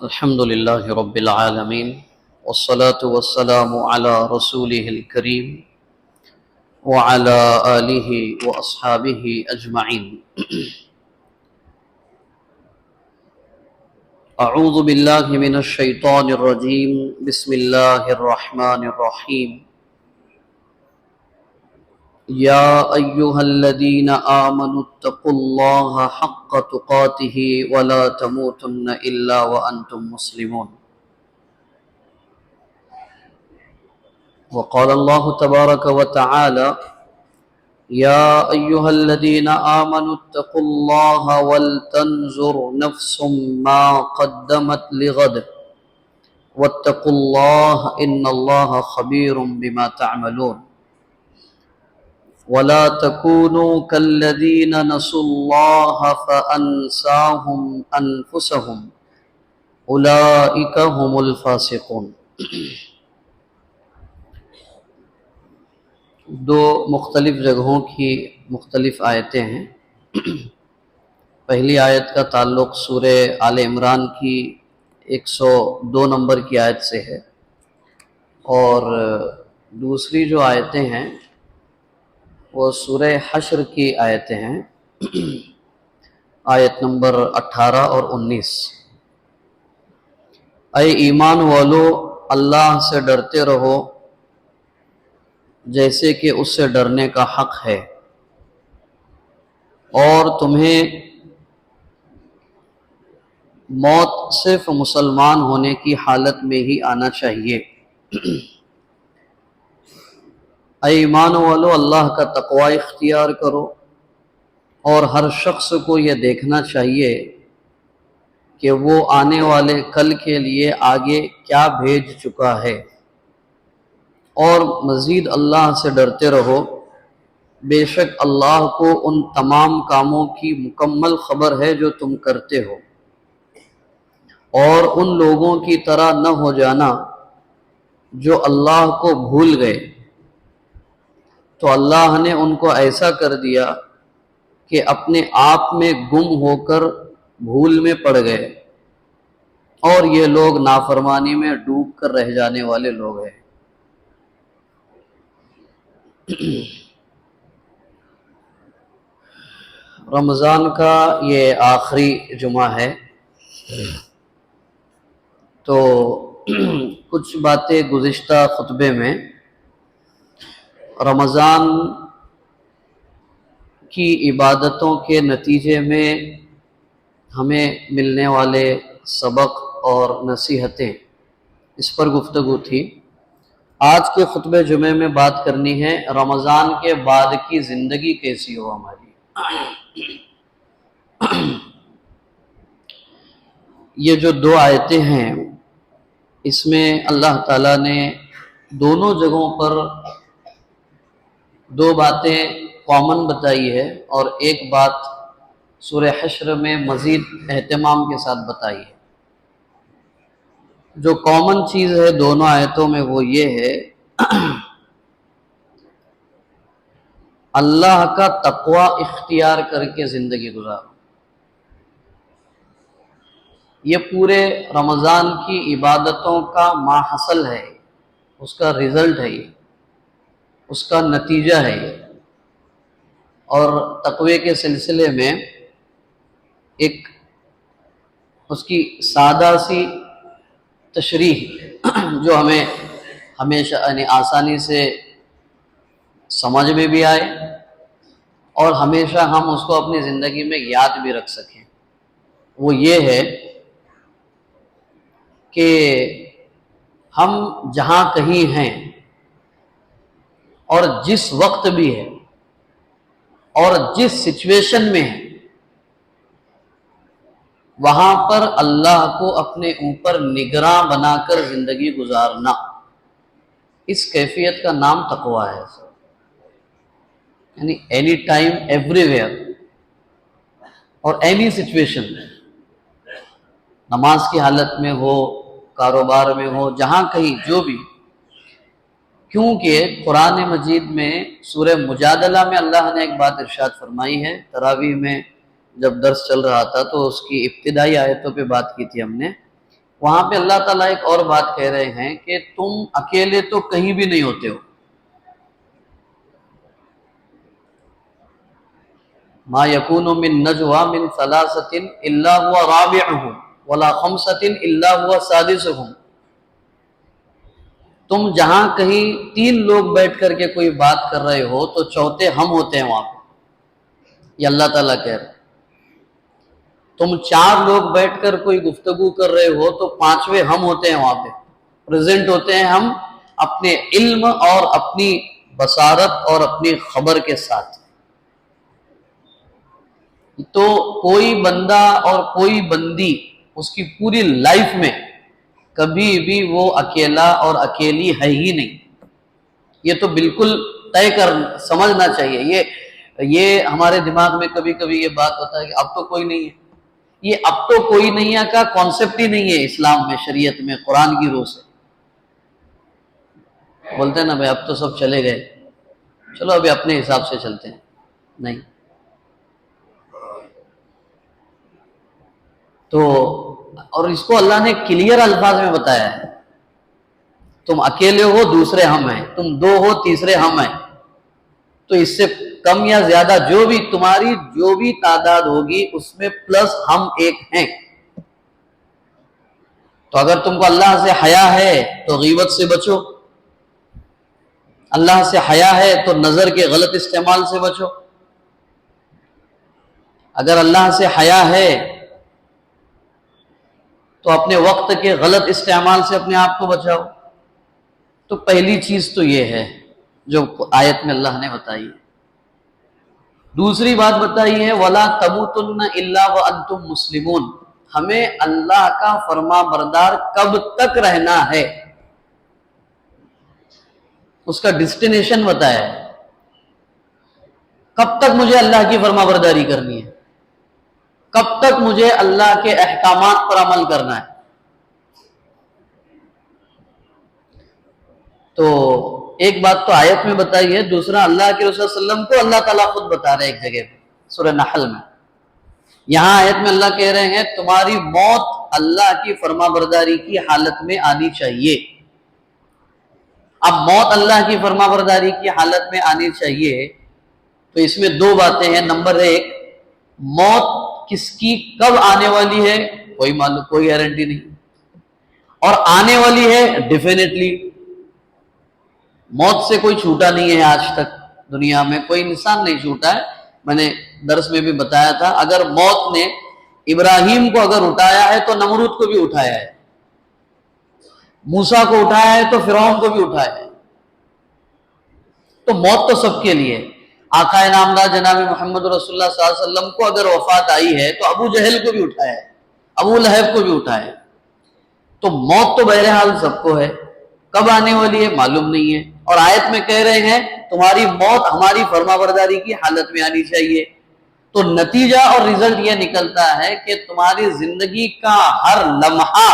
الحمد لله رب العالمين والصلاة والسلام على رسوله الكريم وعلى آله وأصحابه أجمعين. أعوذ بالله من الشيطان الرجيم. بسم الله الرحمن الرحيم. يا أيها الذين آمنوا اتقوا الله حق تقاته ولا تموتن إلا وأنتم مسلمون. وقال الله تبارك وتعالى: يا أيها الذين آمنوا اتقوا الله ولتنظر نفس ما قدمت لغد واتقوا الله إن الله خبير بما تعملون. ولا تكونوا كالذين نسوا الله فأنساهم أنفسهم أولئك هم الفاسقون. دو مختلف جگہوں کی مختلف آیتیں ہیں. پہلی آیت کا تعلق سورہ آل عمران کی 102 نمبر کی آیت سے ہے، اور دوسری جو آیتیں ہیں وہ سورہ حشر کی آیتیں ہیں، آیت نمبر 18 اور 19. اے ایمان والو، اللہ سے ڈرتے رہو جیسے کہ اس سے ڈرنے کا حق ہے، اور تمہیں موت صرف مسلمان ہونے کی حالت میں ہی آنا چاہیے. اے ایمان والو، اللہ کا تقوی اختیار کرو، اور ہر شخص کو یہ دیکھنا چاہیے کہ وہ آنے والے کل کے لیے آگے کیا بھیج چکا ہے، اور مزید اللہ سے ڈرتے رہو. بے شک اللہ کو ان تمام کاموں کی مکمل خبر ہے جو تم کرتے ہو، اور ان لوگوں کی طرح نہ ہو جانا جو اللہ کو بھول گئے، تو اللہ نے ان کو ایسا کر دیا کہ اپنے آپ میں گم ہو کر بھول میں پڑ گئے، اور یہ لوگ نافرمانی میں ڈوب کر رہ جانے والے لوگ ہیں. رمضان کا یہ آخری جمعہ ہے، تو کچھ باتیں گزشتہ خطبے میں رمضان کی عبادتوں کے نتیجے میں ہمیں ملنے والے سبق اور نصیحتیں، اس پر گفتگو تھی. آج کے خطبہ جمعے میں بات کرنی ہے رمضان کے بعد کی زندگی کیسی ہو ہماری. یہ جو دو آیتیں ہیں، اس میں اللہ تعالیٰ نے دونوں جگہوں پر دو باتیں کامن بتائی ہے، اور ایک بات سورہ حشر میں مزید اہتمام کے ساتھ بتائی ہے. جو کامن چیز ہے دونوں آیتوں میں وہ یہ ہے اللہ کا تقوی اختیار کر کے زندگی گزارو. یہ پورے رمضان کی عبادتوں کا ماحصل ہے، اس کا رزلٹ ہے، یہ اس کا نتیجہ ہے یہ. اور تقوی کے سلسلے میں ایک اس کی سادہ سی تشریح جو ہمیں ہمیشہ یعنی آسانی سے سمجھ میں بھی آئے، اور ہمیشہ ہم اس کو اپنی زندگی میں یاد بھی رکھ سکیں، وہ یہ ہے کہ ہم جہاں کہیں ہیں اور جس وقت بھی ہے اور جس سچویشن میں ہے، وہاں پر اللہ کو اپنے اوپر نگراں بنا کر زندگی گزارنا، اس کیفیت کا نام تقوی ہے. یعنی اینی ٹائم ایوری ویئر اور اینی سچویشن، نماز کی حالت میں ہو، کاروبار میں ہو، جہاں کہیں جو بھی. کیونکہ قرآن مجید میں سورہ مجادلہ میں اللہ نے ایک بات ارشاد فرمائی ہے. تراویح میں جب درس چل رہا تھا تو اس کی ابتدائی آیتوں پہ بات کی تھی ہم نے وہاں پہ اللہ تعالیٰ ایک اور بات کہہ رہے ہیں کہ تم اکیلے تو کہیں بھی نہیں ہوتے ہو. ما یکون من نجوا من ثلاثۃ الا هو رابعهم ولا خمسۃ الا هو سادسهم. تم جہاں کہیں 3 لوگ بیٹھ کر کے کوئی بات کر رہے ہو تو چوتھے ہم ہوتے ہیں وہاں پہ. یہ اللہ تعالیٰ کہہ رہے ہیں. تم 4 لوگ بیٹھ کر کوئی گفتگو کر رہے ہو تو 5ویں ہم ہوتے ہیں وہاں پہ، پریزنٹ ہوتے ہیں ہم اپنے علم اور اپنی بصارت اور اپنی خبر کے ساتھ. تو کوئی بندہ اور کوئی بندی اس کی پوری لائف میں کبھی بھی وہ اکیلا اور اکیلی ہے ہی نہیں. یہ تو بالکل طے کر سمجھنا چاہیے. یہ ہمارے دماغ میں کبھی کبھی یہ بات ہوتا ہے کہ اب تو کوئی نہیں ہے. یہ اب تو کوئی نہیں ہے کا کانسیپٹ ہی نہیں ہے اسلام میں، شریعت میں، قرآن کی روح سے. بولتے ہیں نا بھائی اب تو سب چلے گئے، چلو ابھی اپنے حساب سے چلتے ہیں. نہیں. تو اور اس کو اللہ نے کلیئر الفاظ میں بتایا ہے. تم اکیلے ہو، دوسرے ہم ہیں. تم 2 ہو، تیسرے ہم ہیں. تو اس سے کم یا زیادہ جو بھی تمہاری جو بھی تعداد ہوگی اس میں پلس ہم ایک ہیں. تو اگر تم کو اللہ سے حیا ہے تو غیبت سے بچو، اللہ سے حیا ہے تو نظر کے غلط استعمال سے بچو. اگر اللہ سے حیا ہے تو اپنے وقت کے غلط استعمال سے اپنے آپ کو بچاؤ. تو پہلی چیز تو یہ ہے جو آیت میں اللہ نے بتائی ہے. دوسری بات بتائی ہے وَلَا تَمُوتُنَّ إِلَّا وَأَنْتُمْ مُسْلِمُونَ. ہمیں اللہ کا فرما بردار کب تک رہنا ہے، اس کا ڈیسٹینیشن بتایا ہے. کب تک مجھے اللہ کی فرما برداری کرنی ہے، کب تک مجھے اللہ کے احکامات پر عمل کرنا ہے. تو ایک بات تو آیت میں بتائی ہے، دوسرا اللہ کے رسول صلی اللہ علیہ وسلم کو اللہ تعالیٰ خود بتا رہے ایک جگہ پہ سورہ نحل میں. یہاں آیت میں اللہ کہہ رہے ہیں تمہاری موت اللہ کی فرما برداری کی حالت میں آنی چاہیے. اب موت اللہ کی فرما برداری کی حالت میں آنی چاہیے تو اس میں 2 باتیں ہیں. نمبر 1، موت کس کی کب آنے والی ہے کوئی معلوم، کوئی گارنٹی نہیں، اور آنے والی ہے ڈیفینیٹلی. موت سے کوئی چھوٹا نہیں ہے، آج تک دنیا میں کوئی انسان نہیں چھوٹا ہے. میں نے درس میں بھی بتایا تھا اگر موت نے ابراہیم کو اگر اٹھایا ہے تو نمرود کو بھی اٹھایا ہے، موسیٰ کو اٹھایا ہے تو فرعون کو بھی اٹھایا ہے. تو موت تو سب کے لیے. آقا نامدار جناب محمد رسول اللہ صلی اللہ علیہ وسلم کو اگر وفات آئی ہے تو ابو جہل کو بھی اٹھایا ہے، ابو لہب کو بھی اٹھایا ہے. تو موت تو بہرحال سب کو ہے، کب آنے والی ہے معلوم نہیں ہے. اور آیت میں کہہ رہے ہیں تمہاری موت ہماری فرما برداری کی حالت میں آنی چاہیے. تو نتیجہ اور رزلٹ یہ نکلتا ہے کہ تمہاری زندگی کا ہر لمحہ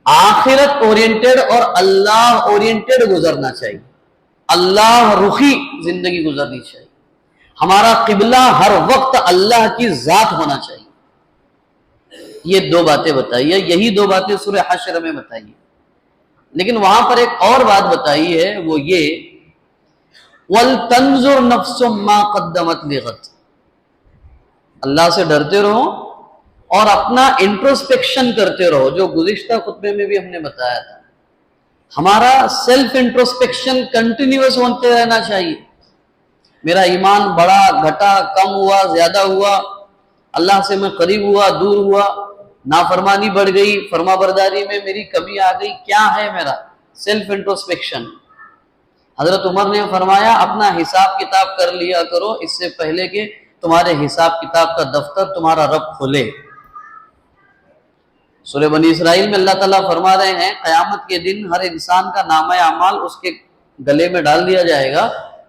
آخرت اورینٹڈ اور اللہ اورینٹڈ گزرنا چاہیے، اللہ رخی زندگی گزرنی چاہیے. ہمارا قبلہ ہر وقت اللہ کی ذات ہونا چاہیے. یہ 2 باتیں بتائی ہے، یہی 2 باتیں سورہ حشر میں بتائی ہے. لیکن وہاں پر ایک اور بات بتائی ہے، وہ یہ وَلْتَنْظُرْ نَفْسٌ مَا قَدَّمَتْ لِغَدٍ. اللہ سے ڈرتے رہو اور اپنا انٹروسپیکشن کرتے رہو، جو گزشتہ خطبے میں بھی ہم نے بتایا تھا. ہمارا سیلف انٹروسپیکشن کنٹینیوس ہوتے رہنا چاہیے. میرا ایمان بڑا گھٹا، کم ہوا، زیادہ ہوا، اللہ سے میں قریب ہوا، دور ہوا، نافرمانی بڑھ گئی، فرما برداری میں میری کمی آ گئی، کیا ہے میرا سیلف انٹروسپیکشن. حضرت عمر نے فرمایا اپنا حساب کتاب کر لیا کرو اس سے پہلے کہ تمہارے حساب کتاب کا دفتر تمہارا رب کھولے. سورہ بنی اسرائیل میں اللہ تعالیٰ فرما رہے ہیں قیامت کے دن ہر انسان کا نامہ اعمال اس کے گلے میں ڈال دیا جائے گا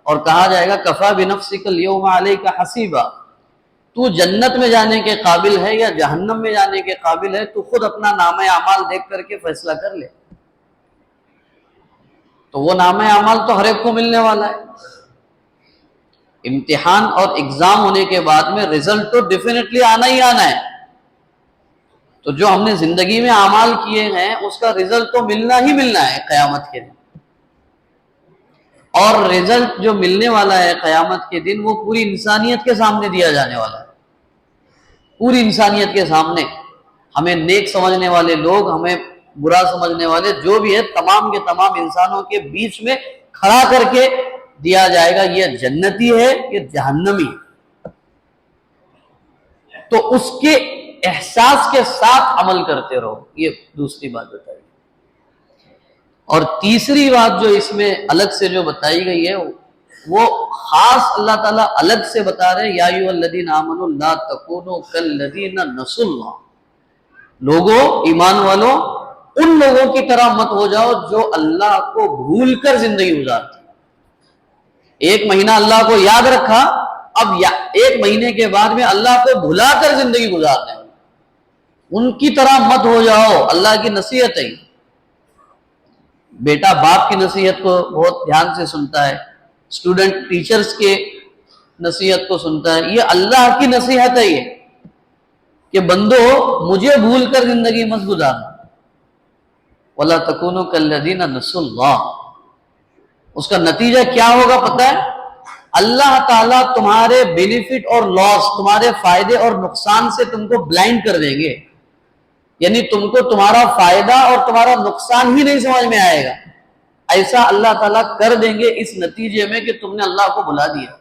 اور کہا جائے گا کفا بنفسک اليوم علیک حسیبا. تو جنت میں جانے کے قابل ہے یا جہنم میں جانے کے قابل ہے، تو خود اپنا نامہ اعمال دیکھ کر کے فیصلہ کر لے. تو وہ نامہ اعمال تو ہر ایک کو ملنے والا ہے. امتحان اور ایگزام ہونے کے بعد میں رزلٹ تو ڈیفینیٹلی آنا ہی آنا ہے. تو جو ہم نے زندگی میں اعمال کیے ہیں اس کا رزلٹ تو ملنا ہی ملنا ہے قیامت کے دن، اور رزلٹ جو ملنے والا ہے قیامت کے دن وہ پوری انسانیت کے سامنے دیا جانے والا ہے، پوری انسانیت کے سامنے۔ ہمیں نیک سمجھنے والے لوگ، ہمیں برا سمجھنے والے، جو بھی ہے تمام کے تمام انسانوں کے بیچ میں کھڑا کر کے دیا جائے گا، یہ جنتی ہے، یہ جہنمی ہے۔ تو اس کے احساس کے ساتھ عمل کرتے رہو، یہ دوسری بات بتائی۔ اور تیسری بات جو اس میں الگ سے جو بتائی گئی ہے وہ خاص اللہ تعالیٰ الگ سے بتا رہے، یا ایھا الذین آمنوا لا تکونوا کالذین نسوا اللہ، لوگوں ایمان والوں ان لوگوں کی طرح مت ہو جاؤ جو اللہ کو بھول کر زندگی گزارتے۔ ایک مہینہ اللہ کو یاد رکھا، اب ایک مہینے کے بعد میں اللہ کو بھلا کر زندگی گزارتے ہیں، ان کی طرح مت ہو جاؤ۔ اللہ کی نصیحت ہے، بیٹا باپ کی نصیحت کو بہت دھیان سے سنتا ہے، اسٹوڈنٹ ٹیچرز کے نصیحت کو سنتا ہے، یہ اللہ کی نصیحت ہے یہ کہ بندو مجھے بھول کر زندگی مت گزارنا۔ وَلَا تَكُونُوا كَالَّذِينَ نَسُوا اللَّهَ، اس کا نتیجہ کیا ہوگا پتہ ہے؟ اللہ تعالیٰ تمہارے بینیفٹ اور لاس، تمہارے فائدے اور نقصان سے تم کو بلائنڈ کر دیں گے، یعنی تم کو تمہارا فائدہ اور تمہارا نقصان ہی نہیں سمجھ میں آئے گا۔ ایسا اللہ تعالیٰ کر دیں گے اس نتیجے میں کہ تم نے اللہ کو بھلا دیا۔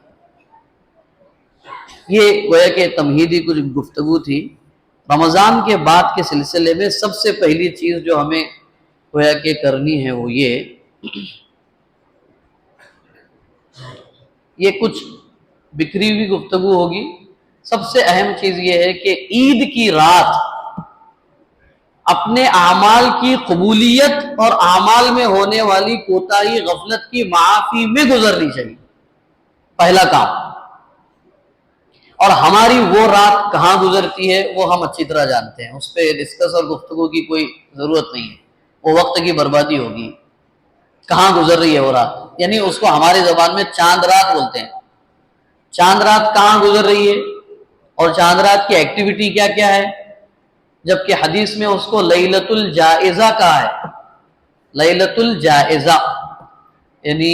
یہ گویا کہ تمہیدی کچھ گفتگو تھی۔ رمضان کے بعد کے سلسلے میں سب سے پہلی چیز جو ہمیں گویا کہ کرنی ہے وہ یہ کچھ بکھری ہوئی گفتگو ہوگی۔ سب سے اہم چیز یہ ہے کہ عید کی رات اپنے اعمال کی قبولیت اور اعمال میں ہونے والی کوتاہی، غفلت کی معافی میں گزرنی چاہیے، پہلا کام۔ اور ہماری وہ رات کہاں گزرتی ہے وہ ہم اچھی طرح جانتے ہیں، اس پہ ڈسکس اور گفتگو کی کوئی ضرورت نہیں ہے، وہ وقت کی بربادی ہوگی۔ کہاں گزر رہی ہے وہ رات، یعنی اس کو ہماری زبان میں چاند رات بولتے ہیں۔ چاند رات کہاں گزر رہی ہے اور چاند رات کی ایکٹیویٹی کیا کیا ہے، جبکہ حدیث میں اس کو لیلۃ الجائزہ کہا ہے۔ لیلۃ الجائزہ یعنی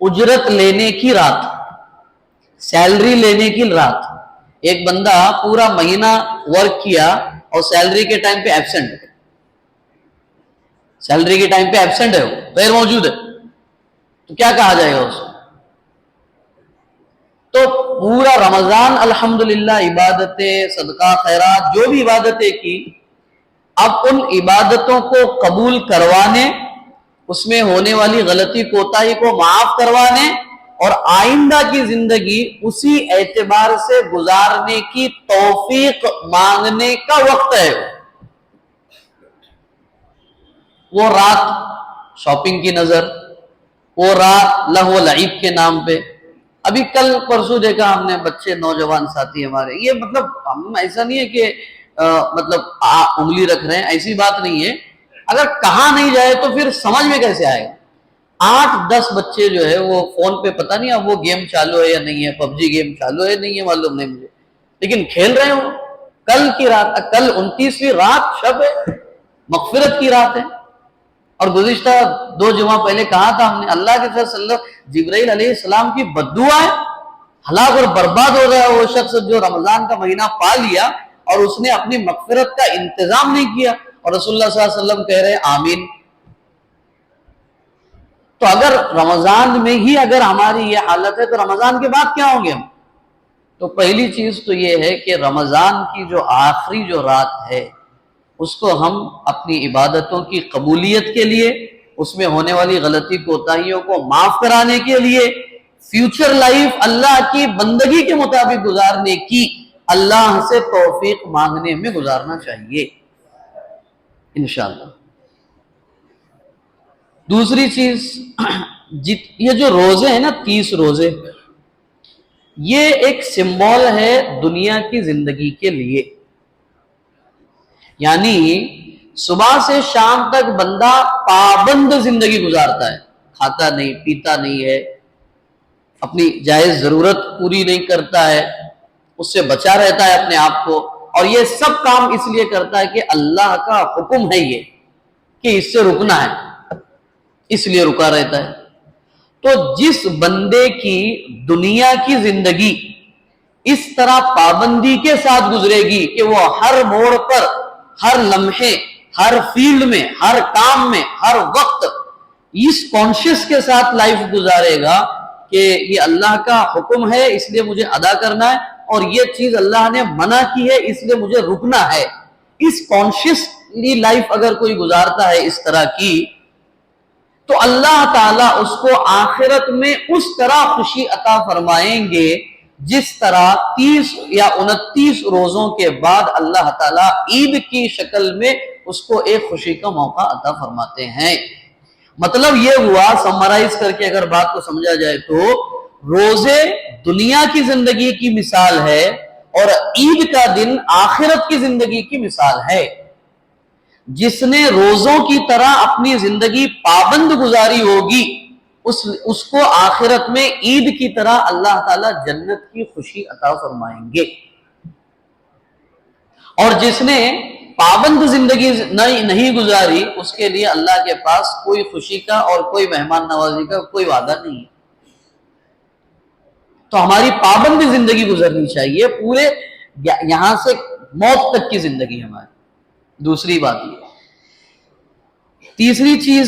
اجرت لینے کی رات، سیلری لینے کی رات۔ ایک بندہ پورا مہینہ ورک کیا اور سیلری کے ٹائم پہ ایبسنٹ ہے، سیلری کے ٹائم پہ ایبسنٹ ہے، وہ غیر موجود ہے، تو کیا کہا جائے گا اس کو؟ تو پورا رمضان الحمدللہ عبادتیں، صدقہ، خیرات، جو بھی عبادتیں کی، اب ان عبادتوں کو قبول کروانے، اس میں ہونے والی غلطی کوتاہی کو معاف کروانے اور آئندہ کی زندگی اسی اعتبار سے گزارنے کی توفیق مانگنے کا وقت ہے۔ وہ رات شاپنگ کی نظر، وہ رات لہو و لعب کے نام پہ۔ ابھی کل پرسوں دیکھا ہم نے بچے، نوجوان ساتھی ہمارے، یہ مطلب ہم ایسا نہیں ہے کہ مطلب انگلی رکھ رہے ہیں، ایسی بات نہیں ہے۔ اگر کہا نہیں جائے تو پھر سمجھ میں کیسے آئے گا؟ 8-10 بچے جو ہے وہ فون پہ، پتہ نہیں اب وہ گیم چالو ہے یا نہیں ہے، پب جی گیم چالو ہے نہیں ہے معلوم نہیں مجھے، لیکن کھیل رہے ہوں۔ کل کی رات، کل 29ویں رات شب ہے، مغفرت کی رات ہے۔ اور گزشتہ 2 جمعہ پہلے کہا تھا ہم نے، اللہ کے فضل جبرائیل علیہ السلام کی بددعا ہے، ہلاک اور برباد ہو گیا وہ شخص جو رمضان کا مہینہ پا لیا اور اس نے اپنی مغفرت کا انتظام نہیں کیا، اور رسول اللہ صلی اللہ علیہ وسلم کہہ رہے ہیں آمین۔ تو اگر رمضان میں ہی اگر ہماری یہ حالت ہے تو رمضان کے بعد کیا ہوں گے ہم؟ تو پہلی چیز تو یہ ہے کہ رمضان کی جو آخری جو رات ہے اس کو ہم اپنی عبادتوں کی قبولیت کے لیے، اس میں ہونے والی غلطی کوتاہیوں کو معاف کرانے کے لیے، فیوچر لائف اللہ کی بندگی کے مطابق گزارنے کی اللہ سے توفیق مانگنے میں گزارنا چاہیے انشاءاللہ۔ دوسری چیز، یہ جو روزے ہیں نا 30 روزے، یہ ایک سمبول ہے دنیا کی زندگی کے لیے۔ یعنی صبح سے شام تک بندہ پابند زندگی گزارتا ہے، کھاتا نہیں، پیتا نہیں ہے، اپنی جائز ضرورت پوری نہیں کرتا ہے، اس سے بچا رہتا ہے اپنے آپ کو، اور یہ سب کام اس لیے کرتا ہے کہ اللہ کا حکم ہے یہ کہ اس سے رکنا ہے، اس لیے رکا رہتا ہے۔ تو جس بندے کی دنیا کی زندگی اس طرح پابندی کے ساتھ گزرے گی کہ وہ ہر موڑ پر، ہر لمحے، ہر فیلڈ میں، ہر کام میں، ہر وقت اس کانشیس کے ساتھ لائف گزارے گا کہ یہ اللہ کا حکم ہے اس لیے مجھے ادا کرنا ہے، اور یہ چیز اللہ نے منع کی ہے اس لیے مجھے رکنا ہے، اس کانشیسلی لائف اگر کوئی گزارتا ہے اس طرح کی، تو اللہ تعالیٰ اس کو آخرت میں اس طرح خوشی عطا فرمائیں گے جس طرح 30 یا 29 روزوں کے بعد اللہ تعالیٰ عید کی شکل میں اس کو ایک خوشی کا موقع عطا فرماتے ہیں۔ مطلب یہ ہوا، سمرائز کر کے اگر بات کو سمجھا جائے تو روزے دنیا کی زندگی کی مثال ہے اور عید کا دن آخرت کی زندگی کی مثال ہے۔ جس نے روزوں کی طرح اپنی زندگی پابند گزاری ہوگی اس کو آخرت میں عید کی طرح اللہ تعالیٰ جنت کی خوشی عطا فرمائیں گے، اور جس نے پابند زندگی نہیں گزاری اس کے لیے اللہ کے پاس کوئی خوشی کا اور کوئی مہمان نوازی کا کوئی وعدہ نہیں ہے۔ تو ہماری پابند زندگی گزرنی چاہیے، پورے یہاں سے موت تک کی زندگی ہماری۔ دوسری بات یہ، تیسری چیز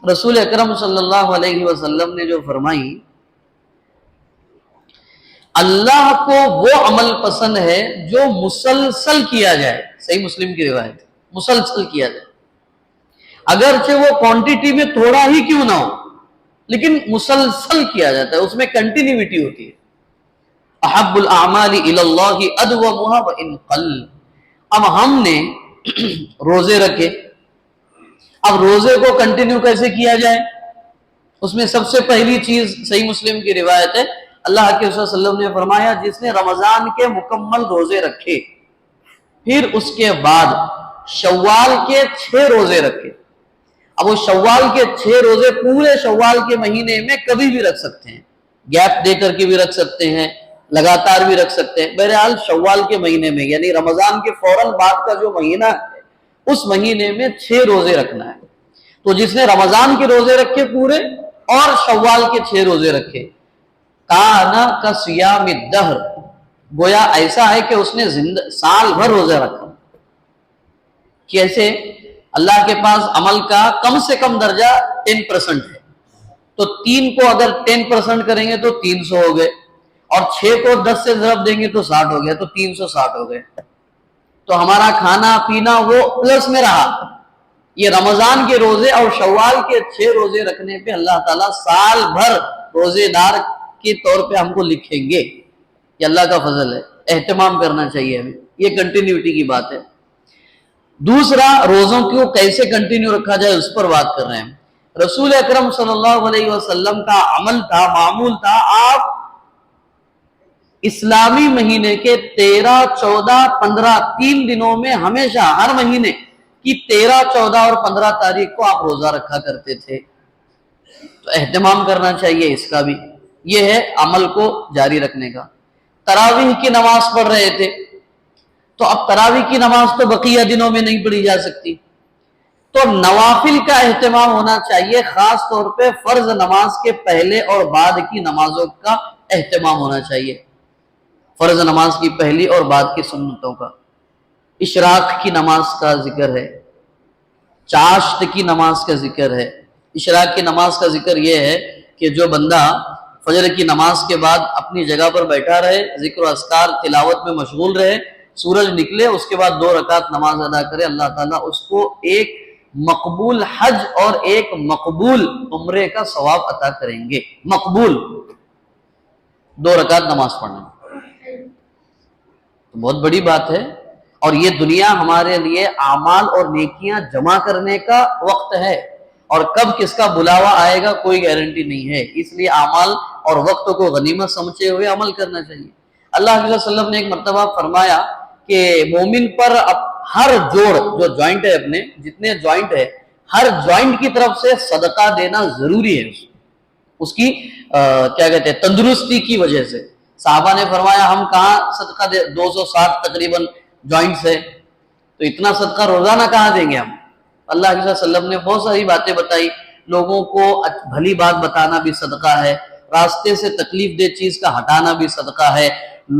رسول اکرم صلی اللہ علیہ وسلم نے جو فرمائی، اللہ کو وہ عمل پسند ہے جو مسلسل کیا جائے۔ صحیح مسلم کی روایت، مسلسل کیا جائے، اگرچہ وہ کوانٹٹی میں تھوڑا ہی کیوں نہ ہو لیکن مسلسل کیا جاتا ہے، اس میں کنٹینیوٹی ہوتی ہے۔ احب الاعمال الی اللہ ادومها وان قل۔ اب ہم نے روزے رکھے، اب روزے کو کنٹینیو کیسے کیا جائے؟ اس میں سب سے پہلی چیز صحیح مسلم کی روایت ہے، اللہ کے رسول صلی اللہ علیہ وسلم نے فرمایا جس نے رمضان کے مکمل روزے رکھے پھر اس کے بعد شوال کے 6 روزے رکھے۔ اب وہ شوال کے 6 روزے پورے شوال کے مہینے میں کبھی بھی رکھ سکتے ہیں، گیپ دے کر کے بھی رکھ سکتے ہیں، لگاتار بھی رکھ سکتے ہیں، بہرحال شوال کے مہینے میں یعنی رمضان کے فوراً بعد کا جو مہینہ ہے اس مہینے میں 6 روزے رکھنا ہے۔ تو جس نے رمضان کے روزے رکھے پورے اور شوال کے 6 روزے رکھے، کانا کصیام الدہر، گویا ایسا ہے کہ اس نے سال بھر روزہ رکھا۔ کیسے؟ اللہ کے پاس عمل کا کم سے کم درجہ 10% ہے، تو 3 کو اگر 10% کریں گے تو 300 ہو گئے، اور 6 کو 10 سے ضرب دیں گے تو 60 ہو گیا، تو 360 ہو گئے۔ تو ہمارا کھانا پینا وہ پلس میں رہا۔ یہ رمضان کے روزے اور شوال کے 6 روزے رکھنے پہ اللہ تعالیٰ سال بھر روزے دار کے طور پہ ہم کو لکھیں گے۔ یہ اللہ کا فضل ہے، اہتمام کرنا چاہیے ہمیں، یہ کنٹینیوٹی کی بات ہے۔ دوسرا، روزوں کو کیسے کنٹینیو رکھا جائے اس پر بات کر رہے ہیں۔ رسول اکرم صلی اللہ علیہ وسلم کا عمل تھا، معمول تھا، آپ اسلامی مہینے کے 13، 14، 15 3 دنوں میں ہمیشہ ہر مہینے کی 13، 14 اور 15 تاریخ کو آپ روزہ رکھا کرتے تھے۔ تو اہتمام کرنا چاہیے اس کا بھی، یہ ہے عمل کو جاری رکھنے کا۔ تراویح کی نماز پڑھ رہے تھے، تو اب تراویح کی نماز تو بقیہ دنوں میں نہیں پڑھی جا سکتی، تو نوافل کا اہتمام ہونا چاہیے، خاص طور پہ فرض نماز کے پہلے اور بعد کی نمازوں کا اہتمام ہونا چاہیے۔ فرض نماز کی پہلی اور بعد کی سنتوں کا، اشراق کی نماز کا ذکر ہے، چاشت کی نماز کا ذکر ہے۔ اشراق کی نماز کا ذکر یہ ہے کہ جو بندہ فجر کی نماز کے بعد اپنی جگہ پر بیٹھا رہے، ذکر و اذکار تلاوت میں مشغول رہے، سورج نکلے اس کے بعد 2 رکعت نماز ادا کرے، اللہ تعالیٰ اس کو ایک مقبول حج اور ایک مقبول عمرے کا ثواب عطا کریں گے۔ مقبول 2 رکعت نماز پڑھنا تو بہت بڑی بات ہے، اور یہ دنیا ہمارے لیے اعمال اور نیکیاں جمع کرنے کا وقت ہے، اور کب کس کا بلاوا آئے گا کوئی گارنٹی نہیں ہے، اس لیے اعمال اور وقت کو غنیمت سمجھے ہوئے عمل کرنا چاہیے۔ اللہ کے وسلم نے ایک مرتبہ فرمایا کہ مومن پر ہر جوڑ جو جوائنٹ ہے، اپنے جتنے جوائنٹ ہے ہر جوائنٹ کی طرف سے صدقہ دینا ضروری ہے، اس کی کیا کہتے ہیں تندرستی کی وجہ سے۔ صحابہ نے فرمایا ہم کہاں صدقہ دے، 260 تقریباً جوائنٹ سے، تو اتنا صدقہ روزانہ کہاں دیں گے ہم؟ اللہ کے وسلم نے بہت ساری باتیں بتائی، لوگوں کو بھلی بات بتانا بھی صدقہ ہے، راستے سے تکلیف دہ چیز کا ہٹانا بھی صدقہ ہے،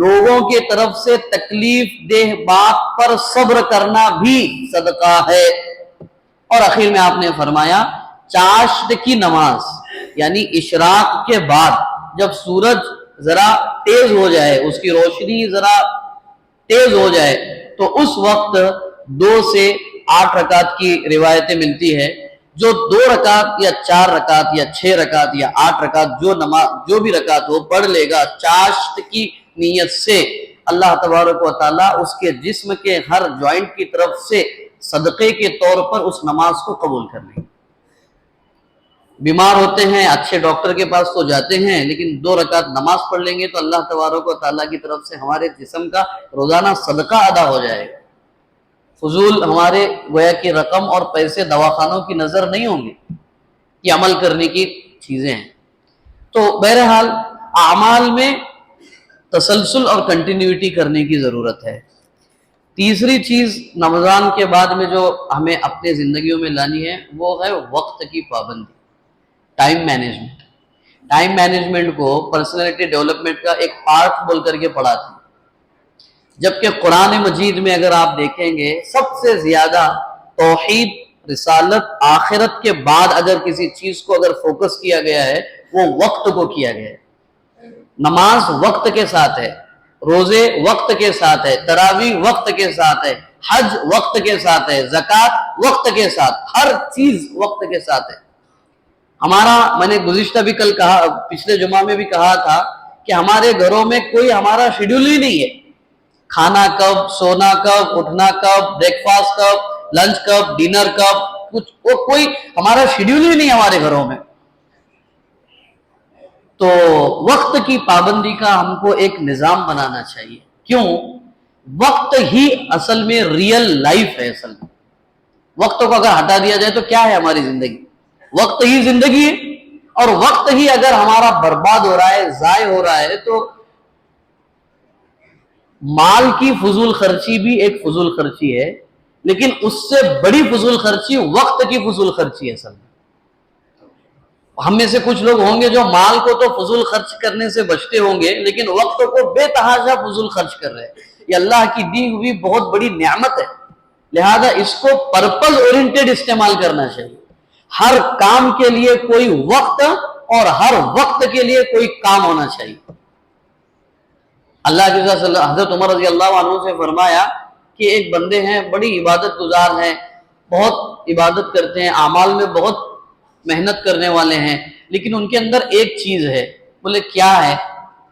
لوگوں کے طرف سے تکلیف دہ بات پر صبر کرنا بھی صدقہ ہے۔ اور آخر میں آپ نے فرمایا چاشت کی نماز، یعنی اشراق کے بعد جب سورج ذرا تیز ہو جائے، اس کی روشنی ذرا تیز ہو جائے، تو اس وقت 2 سے 8 رکعت کی روایتیں ملتی ہے، جو 2 رکعت یا 4 رکعت یا 6 رکعت یا 8 رکعت جو بھی رکعت ہو پڑھ لے گا چاشت کی نیت سے، اللہ تبارک و تعالیٰ اس کے جسم کے ہر جوائنٹ کی طرف سے صدقے کے طور پر اس نماز کو قبول کر لیں۔ بیمار ہوتے ہیں، اچھے ڈاکٹر کے پاس تو جاتے ہیں، لیکن 2 رکعت نماز پڑھ لیں گے تو اللہ تبارک و تعالیٰ کی طرف سے ہمارے جسم کا روزانہ صدقہ ادا ہو جائے گا۔ فضول ہمارے گویا کی رقم اور پیسے دواخانوں کی نظر نہیں ہوں گے، یہ عمل کرنے کی چیزیں ہیں۔ تو بہرحال اعمال میں تسلسل اور کنٹینیوٹی کرنے کی ضرورت ہے۔ تیسری چیز رمضان کے بعد میں جو ہمیں اپنے زندگیوں میں لانی ہے وہ ہے وقت کی پابندی، ٹائم مینجمنٹ۔ ٹائم مینجمنٹ کو پرسنالٹی ڈیولپمنٹ کا ایک پارٹ بول کر کے پڑھاتے ہیں، جبکہ قرآن مجید میں اگر آپ دیکھیں گے سب سے زیادہ توحید، رسالت، آخرت کے بعد اگر کسی چیز کو اگر فوکس کیا گیا ہے وہ وقت کو کیا گیا ہے۔ نماز وقت کے ساتھ ہے، روزے وقت کے ساتھ ہے، تراویح وقت کے ساتھ ہے، حج وقت کے ساتھ ہے، زکوٰۃ وقت کے ساتھ، ہر چیز وقت کے ساتھ ہے۔ میں نے گزشتہ بھی کل کہا، پچھلے جمعہ میں بھی کہا تھا کہ ہمارے گھروں میں کوئی ہمارا شیڈول ہی نہیں ہے، کھانا کب، سونا کب، اٹھنا کب، بریک فاسٹ کب، لنچ کب، ڈنر کب، کوئی ہمارا شیڈول ہی نہیں ہمارے گھروں میں۔ تو وقت کی پابندی کا ہم کو ایک نظام بنانا چاہیے۔ کیوں؟ وقت ہی اصل میں ریئل لائف ہے۔ اصل میں وقت کو اگر ہٹا دیا جائے تو کیا ہے ہماری زندگی؟ وقت ہی زندگی ہے، اور وقت ہی اگر ہمارا برباد ہو رہا ہے، ضائع ہو رہا ہے، تو مال کی فضول خرچی بھی ایک فضول خرچی ہے، لیکن اس سے بڑی فضول خرچی وقت کی فضول خرچی ہے۔ اصل میں ہم میں سے کچھ لوگ ہوں گے جو مال کو تو فضول خرچ کرنے سے بچتے ہوں گے، لیکن وقت کو بے تحاشا فضول خرچ کر رہے ہیں۔ یہ اللہ کی دی ہوئی بہت بڑی نعمت ہے، لہذا اس کو پرپز اورینٹڈ استعمال کرنا چاہیے۔ ہر کام کے لیے کوئی وقت اور ہر وقت کے لیے کوئی کام ہونا چاہیے۔ اللہ کے حضرت عمر رضی اللہ عنہ سے فرمایا کہ ایک بندے ہیں، بڑی عبادت گزار ہیں، بہت عبادت کرتے ہیں، اعمال میں بہت محنت کرنے والے ہیں، لیکن ان کے اندر ایک چیز ہے۔ بولے کیا ہے؟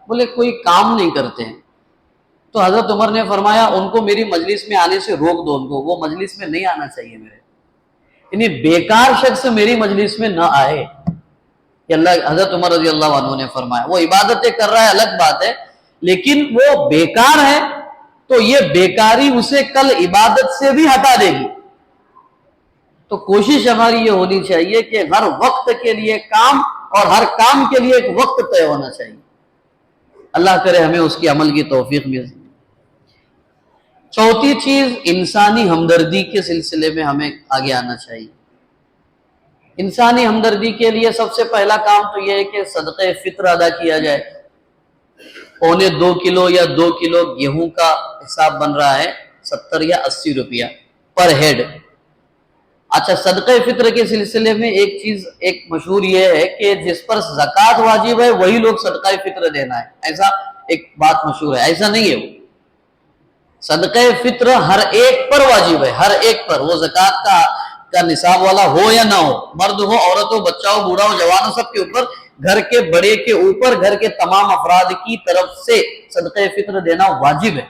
بولے کوئی کام نہیں کرتے ہیں۔ تو حضرت عمر نے فرمایا ان کو میری مجلس میں آنے سے روک دو، ان کو وہ مجلس میں نہیں آنا چاہیے میرے، یعنی بیکار شخص میری مجلس میں نہ آئے۔ یہ حضرت عمر رضی اللہ عنہ نے فرمایا۔ وہ عبادتیں کر رہا ہے الگ بات ہے، لیکن وہ بیکار ہے تو یہ بیکاری اسے کل عبادت سے بھی ہٹا دے گی۔ تو کوشش ہماری یہ ہونی چاہیے کہ ہر وقت کے لیے کام اور ہر کام کے لیے ایک وقت طے ہونا چاہیے۔ اللہ کرے ہمیں اس کی عمل کی توفیق مل۔ چوتھی چیز، انسانی ہمدردی کے سلسلے میں ہمیں آگے آنا چاہیے۔ انسانی ہمدردی کے لیے سب سے پہلا کام تو یہ ہے کہ صدقہ فطر ادا کیا جائے۔ 2.25 کلو یا 2 کلو گیہوں کا حساب بن رہا ہے 70 یا 80 روپیہ پر ہیڈ۔ اچھا، صدقہ فطر کے سلسلے میں ایک چیز ایک مشہور یہ ہے کہ جس پر زکوٰۃ واجب ہے وہی لوگ صدقہ فطر دینا ہے، ایسا ایک بات مشہور ہے۔ ایسا نہیں ہے، وہ صدقہ فطر ہر ایک پر واجب ہے، ہر ایک پر، وہ زکوٰۃ کا نصاب والا ہو یا نہ ہو، مرد ہو، عورت ہو، بچہ ہو، بوڑھا ہو، جوان ہو، سب کے اوپر، گھر کے بڑے کے اوپر گھر کے تمام افراد کی طرف سے صدقہ فطر دینا واجب ہے۔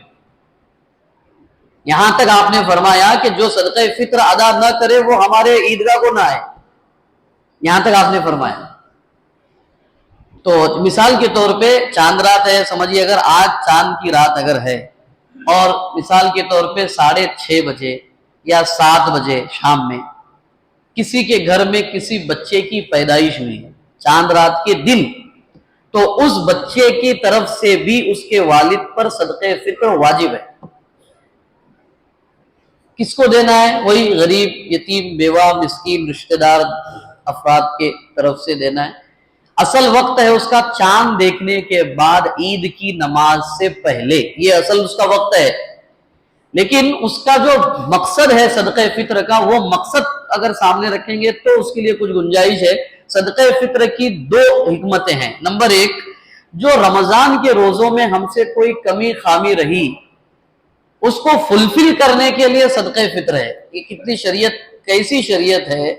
یہاں تک آپ نے فرمایا کہ جو صدقہ فطر ادا نہ کرے وہ ہمارے عیدگاہ کو نہ آئے، یہاں تک آپ نے فرمایا۔ تو مثال کے طور پہ چاند رات ہے، سمجھیے اگر آج چاند کی رات اگر ہے اور مثال کے طور پہ 6:30 بجے یا 7 بجے شام میں کسی کے گھر میں کسی بچے کی پیدائش ہوئی ہے چاند رات کے دن، تو اس بچے کی طرف سے بھی اس کے والد پر صدقہ فطر واجب ہے۔ کس کو دینا ہے؟ وہی غریب، یتیم، بیوہ، مسکین، رشتہ دار افراد کے طرف سے دینا ہے۔ اصل وقت ہے اس کا چاند دیکھنے کے بعد عید کی نماز سے پہلے، یہ اصل اس کا وقت ہے۔ لیکن اس کا جو مقصد ہے صدقہ فطر کا، وہ مقصد اگر سامنے رکھیں گے تو اس کے لیے کچھ گنجائش ہے۔ صدقہ فطر کی دو حکمتیں ہیں۔ نمبر ایک، جو رمضان کے روزوں میں ہم سے کوئی کمی خامی رہی، اس کو فلفل کرنے کے لیے صدقہ فطر ہے۔ یہ کتنی شریعت، کیسی شریعت ہے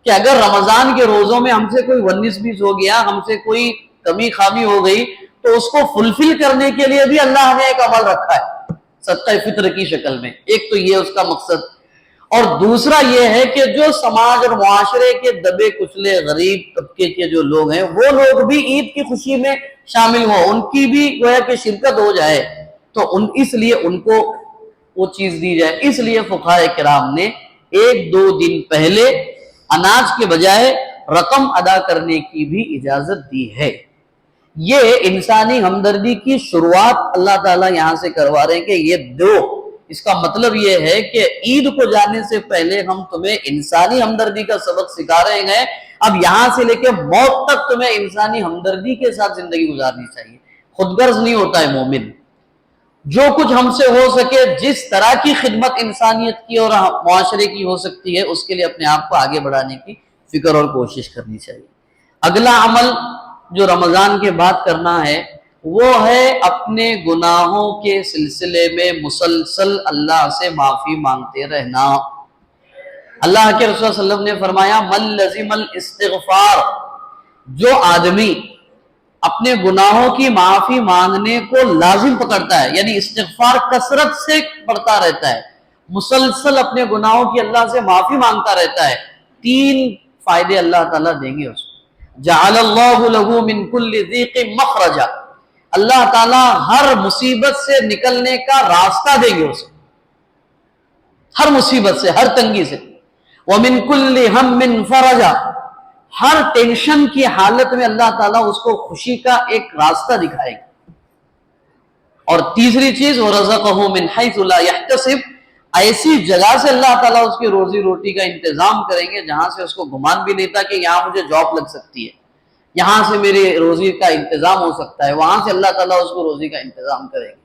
کہ اگر رمضان کے روزوں میں ہم سے کوئی 19-20 ہو گیا، ہم سے کوئی کمی خامی ہو گئی، تو اس کو فلفل کرنے کے لیے بھی اللہ نے ایک عمل رکھا ہے صدقہ فطر کی شکل میں۔ ایک تو یہ اس کا مقصد، اور دوسرا یہ ہے کہ جو سماج اور معاشرے کے دبے کچلے غریب طبقے کے جو لوگ ہیں، وہ لوگ بھی عید کی خوشی میں شامل ہوں، ان کی بھی گویا کہ شرکت ہو جائے، تو اس لیے ان کو وہ چیز دی جائے۔ اس لیے فقہاء کرام نے 1-2 دن پہلے اناج کے بجائے رقم ادا کرنے کی بھی اجازت دی ہے۔ یہ انسانی ہمدردی کی شروعات اللہ تعالیٰ یہاں سے کروا رہے ہیں کہ یہ دو۔ اس کا مطلب یہ ہے کہ عید کو جانے سے پہلے ہم تمہیں انسانی ہمدردی کا سبق سکھا رہے ہیں، اب یہاں سے لے کے موت تک تمہیں انسانی ہمدردی کے ساتھ زندگی گزارنی چاہیے۔ خود غرض نہیں ہوتا ہے مومن، جو کچھ ہم سے ہو سکے، جس طرح کی خدمت انسانیت کی اور معاشرے کی ہو سکتی ہے، اس کے لیے اپنے آپ کو آگے بڑھانے کی فکر اور کوشش کرنی چاہیے۔ اگلا عمل جو رمضان کے بعد کرنا ہے، وہ ہے اپنے گناہوں کے سلسلے میں مسلسل اللہ سے معافی مانگتے رہنا۔ اللہ کے رسول صلی اللہ علیہ وسلم نے فرمایا، من لزم الاستغفار، جو آدمی اپنے گناہوں کی معافی مانگنے کو لازم پکڑتا ہے، یعنی استغفار کثرت سے پڑھتا رہتا ہے، مسلسل اپنے گناہوں کی اللہ سے معافی مانگتا رہتا ہے، 3 فائدے اللہ تعالیٰ دیں گے اس کو۔ جعل اللہ لہ من کل ضیق مخرجا، اللہ تعالیٰ ہر مصیبت سے نکلنے کا راستہ دیں گے اسے، ہر مصیبت سے، ہر تنگی سے۔ ومن کل ہم فرجا، ہر ٹینشن کی حالت میں اللہ تعالیٰ اس کو خوشی کا ایک راستہ دکھائے گا۔ اور تیسری چیز، وَرَزَقَهُ مِنْ حَيْثُ لَا يَحْتَسِبْ، ایسی جگہ سے اللہ تعالیٰ اس کی روزی روٹی کا انتظام کریں گے جہاں سے اس کو گمان بھی نہیں تھا کہ یہاں مجھے جاب لگ سکتی ہے، یہاں سے میری روزی کا انتظام ہو سکتا ہے، وہاں سے اللہ تعالیٰ اس کو روزی کا انتظام کریں گے۔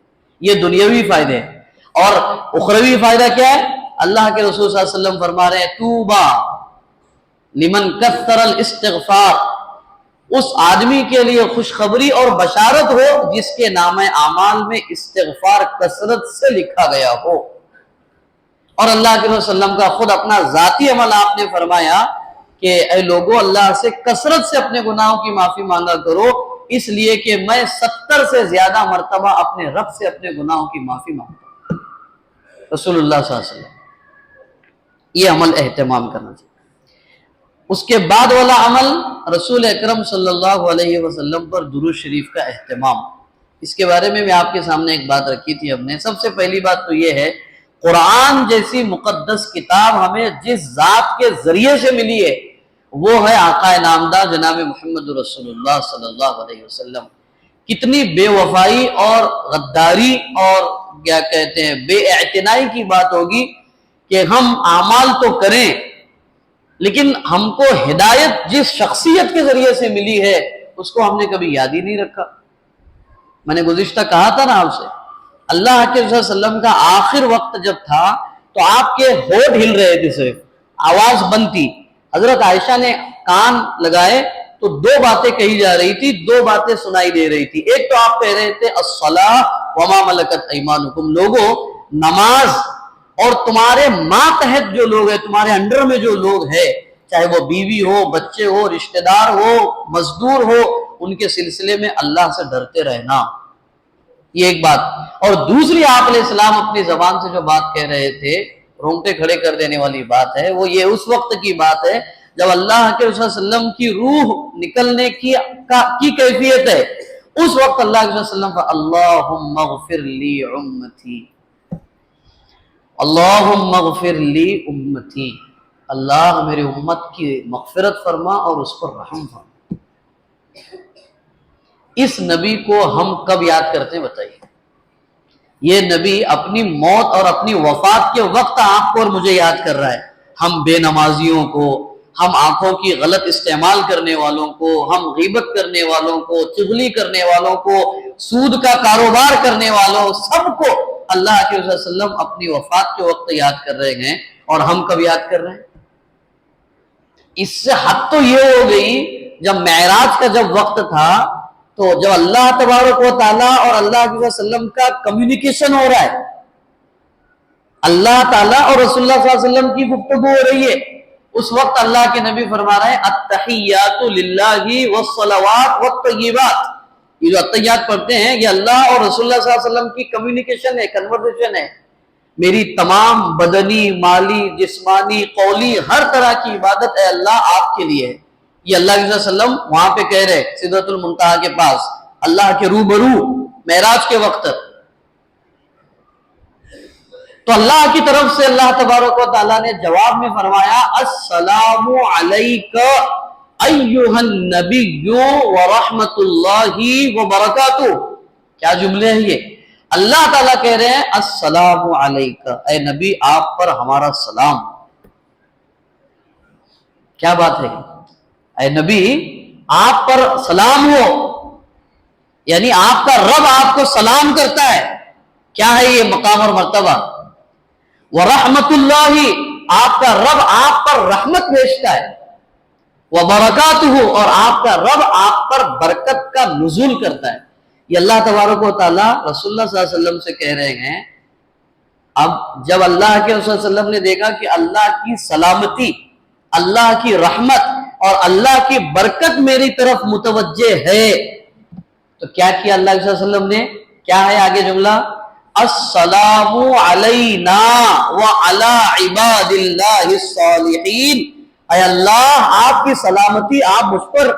یہ دنیاوی فائدے ہیں۔ اور اخروی فائدہ کیا ہے؟ اللہ کے رسول صلی اللہ علیہ وسلم فرما رہے ہیں، توبہ لمن کثر الاستغفار، اس آدمی کے لیے خوشخبری اور بشارت ہو جس کے نام اعمال میں استغفار کثرت سے لکھا گیا ہو۔ اور اللہ کے رسول صلی اللہ علیہ وسلم کا خود اپنا ذاتی عمل آپ نے فرمایا کہ اے لوگو، اللہ سے کثرت سے اپنے گناہوں کی معافی مانگا کرو، اس لیے کہ میں 70 سے زیادہ مرتبہ اپنے رب سے اپنے گناہوں کی معافی مانگتا ہوں۔ رسول اللہ صلی اللہ علیہ وسلم، یہ عمل اہتمام کرنا چاہیے۔ اس کے بعد والا عمل، رسول اکرم صلی اللہ علیہ وسلم پر درود شریف کا اہتمام۔ اس کے بارے میں آپ کے سامنے ایک بات رکھی تھی ہم نے۔ سب سے پہلی بات تو یہ ہے، قرآن جیسی مقدس کتاب ہمیں جس ذات کے ذریعے سے ملی ہے، وہ ہے آقا نامدار جناب محمد رسول اللہ صلی اللہ علیہ وسلم۔ کتنی بے وفائی اور غداری اور کیا کہتے ہیں بے اعتنائی کی بات ہوگی کہ ہم اعمال تو کریں، لیکن ہم کو ہدایت جس شخصیت کے ذریعے سے ملی ہے اس کو ہم نے کبھی یاد ہی نہیں رکھا۔ میں نے گزشتہ کہا تھا نا آپ سے، اللہ کے رسول صلی اللہ علیہ وسلم کا آخر وقت جب تھا تو آپ کے ہونٹ ہل رہے تھے، صرف آواز بند تھی۔ حضرت عائشہ نے کان لگائے تو 2 باتیں کہی جا رہی تھی، 2 باتیں سنائی دے رہی تھی۔ ایک تو آپ کہہ رہے تھے الصلاۃ وما ملکت ایمانکم، لوگوں نماز اور تمہارے ماتحت جو لوگ ہیں، تمہارے انڈر میں جو لوگ ہیں، چاہے وہ بیوی ہو، بچے ہو، رشتہ دار ہو، مزدور ہو، ان کے سلسلے میں اللہ سے ڈرتے رہنا، یہ ایک بات۔ اور دوسری آپ علیہ السلام اپنی زبان سے جو بات کہہ رہے تھے، رونگٹے کھڑے کر دینے والی بات ہے، وہ یہ اس وقت کی بات ہے جب اللہ کے رسول صلی اللہ علیہ وسلم کی روح نکلنے کی کیفیت ہے، اس وقت اللہ کے رسول صلی اللہ علیہ وسلم اللہم اغفر لی امتی، اللہم اغفر لی امتی، اللہ میری امت کی مغفرت فرما اور اس پر رحم فرما۔ اس نبی کو ہم کب یاد کرتے ہیں بتائیے؟ یہ نبی اپنی موت اور اپنی وفات کے وقت آپ کو اور مجھے یاد کر رہا ہے، ہم بے نمازیوں کو، ہم آنکھوں کی غلط استعمال کرنے والوں کو، ہم غیبت کرنے والوں کو، چغلی کرنے والوں کو، سود کا کاروبار کرنے والوں، سب کو اللہ کے رسول صلی اللہ علیہ وسلم اپنی وفات کے وقت یاد کر رہے ہیں، اور ہم کب یاد کر رہے ہیں؟ اس سے حد تو یہ ہو گئی، جب معراج کا جب وقت تھا تو جب اللہ تبارک و تعالیٰ اور اللہ کے وسلم کا کمیونیکیشن ہو رہا ہے، اللہ تعالیٰ اور رسول اللہ صلی اللہ علیہ وسلم کی گفتگو ہو رہی ہے، اس وقت اللہ کے نبی فرما رہے ہیں التحیات للہ والصلوات والطیبات، یہ جو التحیات پڑھتے ہیں یہ اللہ اور رسول اللہ صلی اللہ علیہ وسلم کی کمیونیکیشن ہے، کنورسیشن ہے، میری تمام بدنی، مالی، جسمانی، قولی ہر طرح کی عبادت اے اللہ آپ کے لیے ہے۔ یہ اللہ کے وسلم وہاں پہ کہہ رہے سدرۃ المنتہا کے پاس اللہ کے روبرو معراج کے وقت، تو اللہ کی طرف سے اللہ تبارک و تعالیٰ نے جواب میں فرمایا السلام علیک ایھا النبی ورحمۃ اللہ وبرکاتہ۔ کیا جملے ہیں یہ؟ اللہ تعالیٰ کہہ رہے ہیں السلام علیک، اے نبی آپ پر ہمارا سلام۔ کیا بات ہے؟ اے نبی آپ پر سلام ہو، یعنی آپ کا رب آپ کو سلام کرتا ہے۔ کیا ہے یہ مقام اور مرتبہ؟ ورحمت اللہ، آپ کا رب آپ پر رحمت بھیجتا ہے، وبرکاتہ، اور آپ کا رب آپ پر برکت کا نزول کرتا ہے۔ یہ اللہ تبارک و تعالیٰ رسول اللہ صلی اللہ علیہ وسلم سے کہہ رہے ہیں۔ اب جب اللہ کے رسول صلی اللہ علیہ وسلم نے دیکھا کہ اللہ کی سلامتی، اللہ کی رحمت اور اللہ کی برکت میری طرف متوجہ ہے، تو کیا کیا اللہ کے رسول صلی اللہ علیہ وسلم نے؟ کیا ہے آگے جملہ؟ السلام علینا وعلی عباد اللہ الصالحین، اے اللہ آپ کی سلامتی آپ مجھ پر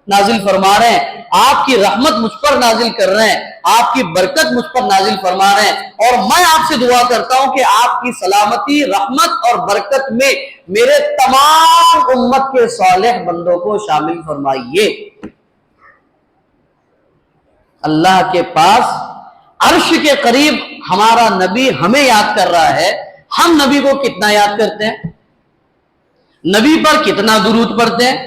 نازل فرما رہے ہیں، آپ کی رحمت مجھ پر نازل کر رہے ہیں، آپ کی برکت مجھ پر نازل فرما رہے ہیں، اور میں آپ سے دعا کرتا ہوں کہ آپ کی سلامتی، رحمت اور برکت میں میرے تمام امت کے صالح بندوں کو شامل فرمائیے۔ اللہ کے پاس عرش کے قریب ہمارا نبی ہمیں یاد کر رہا ہے، ہم نبی کو کتنا یاد کرتے ہیں؟ نبی پر کتنا درود پڑھتے ہیں؟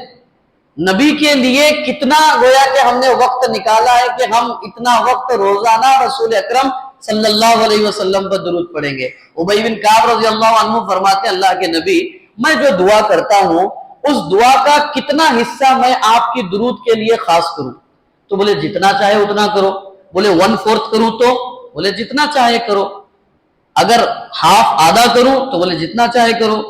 نبی کے لیے کتنا گویا کہ ہم نے وقت نکالا ہے کہ ہم اتنا وقت روزانہ رسول اکرم صلی اللہ علیہ وسلم پر درود پڑھیں گے۔ ابی بن کعب رضی اللہ عنہ فرماتے ہیں اللہ کے نبی میں جو دعا کرتا ہوں اس دعا کا کتنا حصہ میں آپ کی درود کے لیے خاص کروں؟ تو بولے جتنا چاہے اتنا کرو۔ بولے 1/4 کروں تو؟ بولے جتنا چاہے کرو۔ اگر ہاف آدھا کروں تو بولے جتنا چاہے کرو۔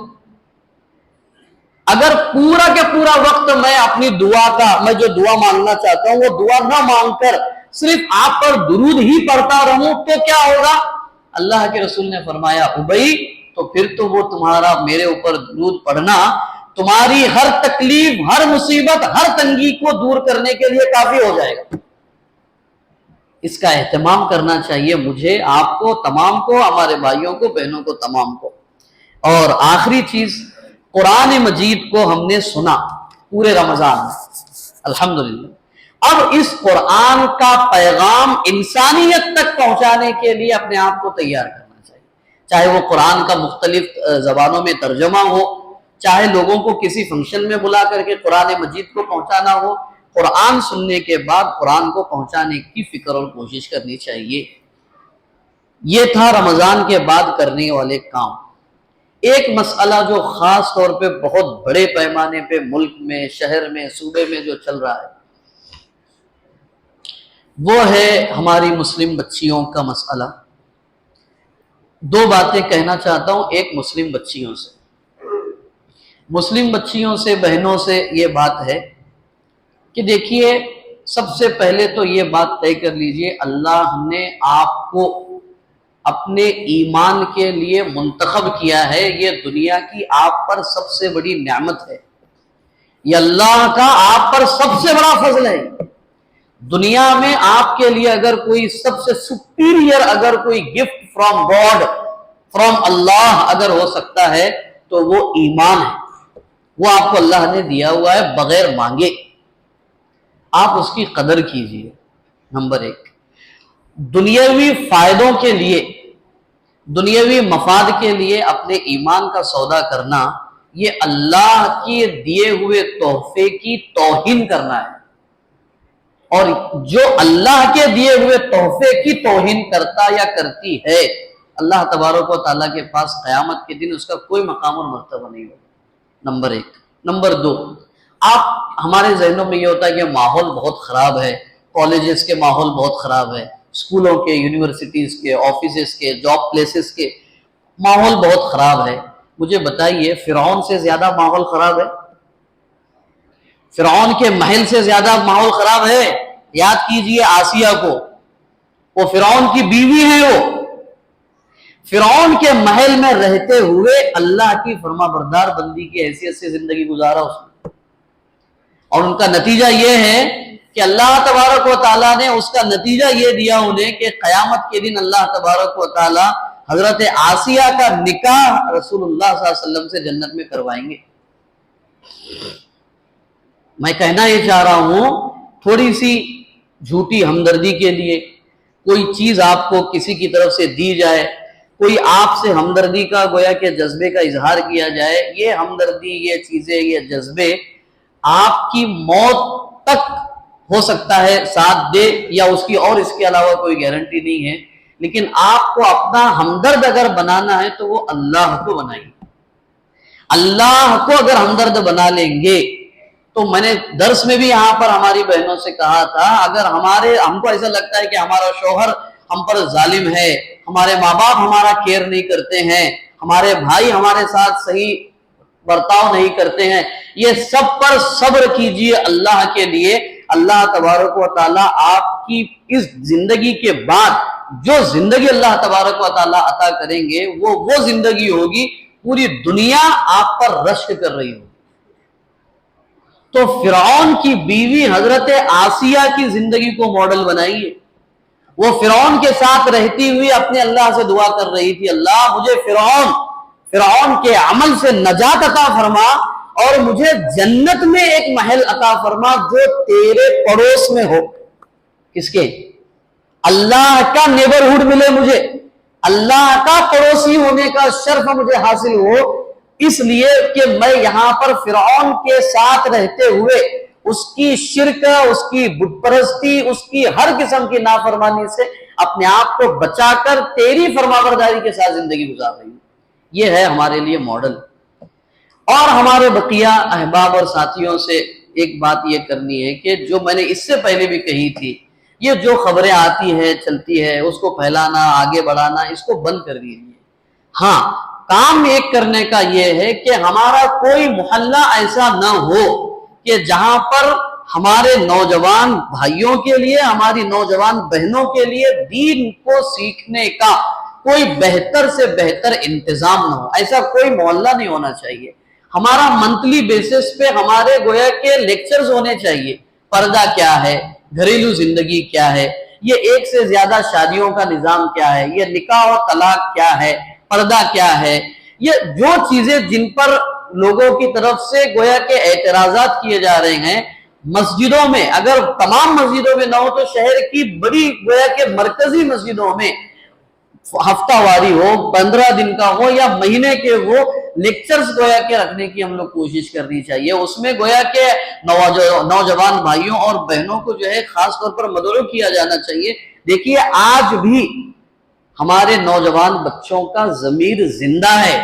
اگر پورا کے پورا وقت میں اپنی دعا کا، میں جو دعا مانگنا چاہتا ہوں وہ دعا نہ مانگ کر صرف آپ پر درود ہی پڑھتا رہوں تو کیا ہوگا؟ اللہ کے رسول نے فرمایا ابئی تو پھر تو وہ تمہارا میرے اوپر درود پڑھنا تمہاری ہر تکلیف، ہر مصیبت، ہر تنگی کو دور کرنے کے لیے کافی ہو جائے گا۔ اس کا اہتمام کرنا چاہیے مجھے، آپ کو، تمام کو، ہمارے بھائیوں کو، بہنوں کو، تمام کو۔ اور آخری چیز، قرآن مجید کو ہم نے سنا پورے رمضان میں، الحمدللہ۔ اب اس قرآن کا پیغام انسانیت تک پہنچانے کے لیے اپنے آپ کو تیار کرنا چاہیے، چاہے وہ قرآن کا مختلف زبانوں میں ترجمہ ہو، چاہے لوگوں کو کسی فنکشن میں بلا کر کے قرآن مجید کو پہنچانا ہو، قرآن سننے کے بعد قرآن کو پہنچانے کی فکر اور کوشش کرنی چاہیے۔ یہ تھا رمضان کے بعد کرنے والے کام۔ ایک مسئلہ جو خاص طور پہ بہت بڑے پیمانے پہ ملک میں، شہر میں، صوبے میں جو چل رہا ہے وہ ہے ہماری مسلم بچیوں کا مسئلہ۔ دو باتیں کہنا چاہتا ہوں، ایک مسلم بچیوں سے، مسلم بچیوں سے، بہنوں سے یہ بات ہے کہ دیکھیے، سب سے پہلے تو یہ بات طے کر لیجئے، اللہ نے آپ کو اپنے ایمان کے لیے منتخب کیا ہے، یہ دنیا کی آپ پر سب سے بڑی نعمت ہے، یہ اللہ کا آپ پر سب سے بڑا فضل ہے۔ دنیا میں آپ کے لیے اگر کوئی سب سے سپیریئر، اگر کوئی گفٹ فرام گاڈ، فرام اللہ اگر ہو سکتا ہے تو وہ ایمان ہے، وہ آپ کو اللہ نے دیا ہوا ہے بغیر مانگے، آپ اس کی قدر کیجئے، نمبر ایک۔ دنیاوی فائدوں کے لیے، دنیاوی مفاد کے لیے اپنے ایمان کا سودا کرنا، یہ اللہ کے دیے ہوئے تحفے کی توہین کرنا ہے۔ اور جو اللہ کے دیے ہوئے تحفے کی توہین کرتا یا کرتی ہے، اللہ تبارک و تعالیٰ کے پاس قیامت کے دن اس کا کوئی مقام اور مرتبہ نہیں ہوگا۔ نمبر ایک۔ نمبر دو، آپ ہمارے ذہنوں میں یہ ہوتا ہے کہ ماحول بہت خراب ہے، کالجز کے ماحول بہت خراب ہے، اسکولوں کے، یونیورسٹیز کے، آفیسز کے، جاب پلیسز کے ماحول بہت خراب ہے۔ مجھے بتائیے، فرعون سے زیادہ ماحول خراب ہے؟ فرعون کے محل سے زیادہ ماحول خراب ہے؟ یاد کیجئے آسیہ کو، وہ فرعون کی بیوی ہے، وہ فرعون کے محل میں رہتے ہوئے اللہ کی فرما بردار بندی کی حیثیت سے زندگی گزارا اس نے، اور ان کا نتیجہ یہ ہے کہ اللہ تبارک و تعالیٰ نے اس کا نتیجہ یہ دیا انہیں کہ قیامت کے دن اللہ تبارک و تعالیٰ حضرت آسیہ کا نکاح رسول اللہ صلی اللہ علیہ وسلم سے جنت میں کروائیں گے۔ میں کہنا یہ چاہ رہا ہوں، تھوڑی سی جھوٹی ہمدردی کے لیے کوئی چیز آپ کو کسی کی طرف سے دی جائے، کوئی آپ سے ہمدردی کا گویا کہ جذبے کا اظہار کیا جائے، یہ ہمدردی، یہ چیزیں، یہ جذبے آپ کی موت تک ہو سکتا ہے ساتھ دے، یا اس کی اور اس کے علاوہ کوئی گارنٹی نہیں ہے، لیکن آپ کو اپنا ہمدرد اگر بنانا ہے تو وہ اللہ کو بنائیے۔ اللہ کو اگر ہمدرد بنا لیں گے تو میں نے درس میں بھی یہاں پر ہماری بہنوں سے کہا تھا، اگر ہم کو ایسا لگتا ہے کہ ہمارا شوہر ہم پر ظالم ہے، ہمارے ماں باپ ہمارا کیئر نہیں کرتے ہیں، ہمارے بھائی ہمارے ساتھ صحیح برتاؤ نہیں کرتے ہیں، یہ سب پر صبر کیجئے اللہ کے لیے۔ اللہ تبارک و تعالیٰ آپ کی اس زندگی کے بعد جو زندگی اللہ تبارک و تعالیٰ عطا کریں گے، وہ زندگی ہوگی پوری دنیا آپ پر رشک کر رہی ہوگی۔ تو فرعون کی بیوی حضرت آسیہ کی زندگی کو ماڈل بنائیے۔ وہ فرعون کے ساتھ رہتی ہوئی اپنے اللہ سے دعا کر رہی تھی، اللہ مجھے فرعون کے عمل سے نجات عطا فرما، اور مجھے جنت میں ایک محل عطا فرما جو تیرے پڑوس میں ہو۔ کس کے؟ اللہ کا نیبرہڈ ملے مجھے، اللہ کا پڑوسی ہونے کا شرف مجھے حاصل ہو، اس لیے کہ میں یہاں پر فرعون کے ساتھ رہتے ہوئے اس کی شرک، اس کی بت پرستی، اس کی ہر قسم کی نافرمانی سے اپنے آپ کو بچا کر تیری فرمانبرداری کے ساتھ زندگی گزار رہی ہوں۔ یہ ہے ہمارے لیے ماڈل۔ اور ہمارے بقیہ احباب اور ساتھیوں سے ایک بات یہ کرنی ہے کہ جو میں نے اس سے پہلے بھی کہی تھی، یہ جو خبریں آتی ہے چلتی ہے، اس کو پھیلانا، آگے بڑھانا، اس کو بند کر دیجیے۔ ہاں، کام ایک کرنے کا یہ ہے کہ ہمارا کوئی محلہ ایسا نہ ہو کہ جہاں پر ہمارے نوجوان بھائیوں کے لیے، ہماری نوجوان بہنوں کے لیے دین کو سیکھنے کا کوئی بہتر سے بہتر انتظام نہ ہو۔ ایسا کوئی محلہ نہیں ہونا چاہیے۔ ہمارا منتھلی بیسس پہ ہمارے گویا کے لیکچرز ہونے چاہیے۔ پردہ کیا ہے، گھریلو زندگی کیا ہے، یہ ایک سے زیادہ شادیوں کا نظام کیا ہے، یہ نکاح و طلاق کیا ہے، پردہ کیا ہے، یہ جو چیزیں جن پر لوگوں کی طرف سے گویا کے اعتراضات کیے جا رہے ہیں، مسجدوں میں، اگر تمام مسجدوں میں نہ ہو تو شہر کی بڑی گویا کے مرکزی مسجدوں میں ہفتہ واری ہو، 15 دن کا ہو یا مہینے کے ہو، لیکچرز گویا کے رکھنے کی ہم لوگ کوشش کرنی چاہیے۔ اس میں گویا کے نوجوان بھائیوں اور بہنوں کو جو ہے خاص طور پر مدعو کیا جانا چاہیے۔ دیکھیے، آج بھی ہمارے نوجوان بچوں کا ضمیر زندہ ہے،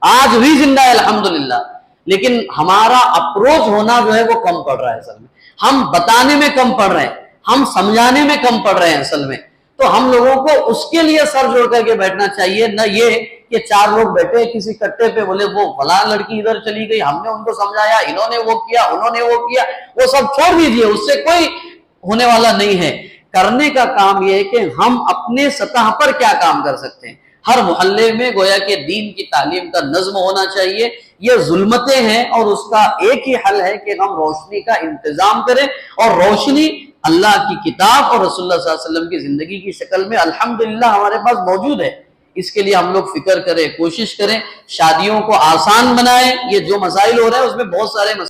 آج بھی زندہ ہے الحمدللہ، لیکن ہمارا اپروچ ہونا جو ہے وہ کم پڑ رہا ہے اصل میں۔ ہم بتانے میں کم پڑ رہے ہیں، ہم سمجھانے میں کم پڑ رہے ہیں اصل میں۔ تو ہم لوگوں کو اس کے لیے سر جوڑ کر کے بیٹھنا چاہیے، نہ یہ کہ 4 لوگ بیٹھے کسی کٹے پہ بولے وہ فلاں لڑکی ادھر چلی گئی، ہم نے ان کو سمجھایا، انہوں نے وہ کیا، انہوں نے وہ کیا، وہ سب چھوڑ دیجئے، اس سے کوئی ہونے والا نہیں ہے۔ کرنے کا کام یہ ہے کہ ہم اپنے سطح پر کیا کام کر سکتے ہیں۔ ہر محلے میں گویا کہ دین کی تعلیم کا نظم ہونا چاہیے۔ یہ ظلمتیں ہیں اور اس کا ایک ہی حل ہے کہ ہم روشنی کا انتظام کریں، اور روشنی اللہ کی کتاب اور رسول اللہ صلی اللہ علیہ وسلم کی زندگی کی شکل میں الحمدللہ ہمارے پاس موجود ہے۔ اس کے لیے ہم لوگ فکر کریں، کوشش کریں، شادیوں کو آسان بنائیں۔ یہ جو مسائل ہو رہے ہیں اس میں بہت سارے